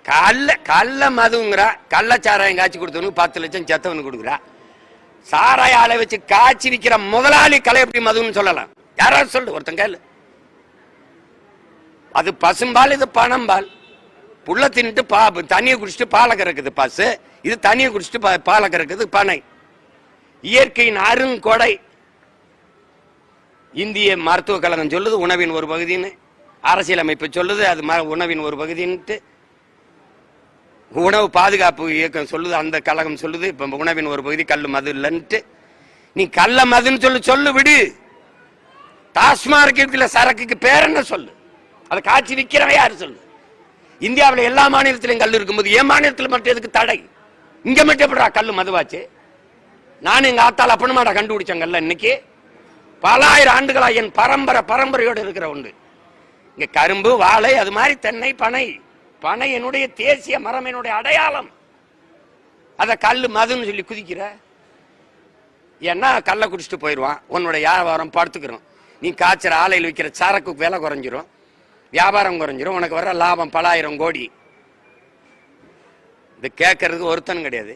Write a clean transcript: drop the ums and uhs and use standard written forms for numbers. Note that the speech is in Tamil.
கள்ள மதுங்கிறா, கள்ளச்சாராயம் காய்ச்சி கொடுத்தவனுக்கு 10 லட்சம் செத்தவனுக்கு கொடுக்குறா. சாராய ஆலை வச்சு காய்ச்சி விற்கிற முதலாளி கலை எப்படி மதுன்னு சொல்லலாம்? யாராவது சொல்லு, ஒருத்தன் கேளு. அது பசும்பால், இது பணம்பால். புள்ள தின்னுட்டு தண்ணியை குடிச்சிட்டு பாலை கறக்குது பசு, இது தண்ணியை குடிச்சிட்டு பாலை கறக்குது பனை. இயற்கையின் அருங்கொடை. இந்திய மருத்துவ கழகம் சொல்லுது உணவின் ஒரு பகுதின்னு, அரசியலமைப்பு சொல்லுது அது உணவின் ஒரு பகுதின்ட்டு, உணவு பாதுகாப்பு இயக்கம் சொல்லுது, அந்த கழகம் சொல்லுது இப்ப உணவின் ஒரு பகுதி கல்லு மது இல்லைன்ட்டு. நீ கள்ள மதுன்னு சொல்லு விடு. டாஸ்மார்க் இருக்குல்ல, சரக்குக்கு பேர் என்ன சொல்லு? அதை காட்சி விற்கிறவன் யாரு சொல்லு? இந்தியாவில் எல்லா மாநிலத்திலும் கல் இருக்கும்போது என் மாநிலத்தில் மட்டும் எதுக்கு தடை? இங்க மட்டும் எப்படா கல்லு மதுவாச்சு? நானும் எங்க ஆத்தால் அப்பனமாடா கண்டுபிடிச்சாங்கல்ல. இன்னைக்கு பல ஆயிரம் ஆண்டுகளா என் பரம்பரையோடு இருக்கிற உண்டு. இங்க கரும்பு, வாழை, அது மாதிரி தென்னை, பனை. பனை என்னுடைய தேசிய மரம், என்னுடைய அடையாளம். அத கல்லு மதுன்னு சொல்லி குதிக்கிற. ஏன்னா கல்லை குடிச்சிட்டு போயிடுவான், உன்னோட வியாபாரம் படுத்துக்கிறோம். நீ காய்ச்சற ஆலையில் விற்கிற சரக்கு விலை குறைஞ்சிரும், வியாபாரம் குறைஞ்சிரும், உனக்கு வர லாபம் பல ஆயிரம் கோடி. இது கேட்கறதுக்கு ஒருத்தனும் கிடையாது.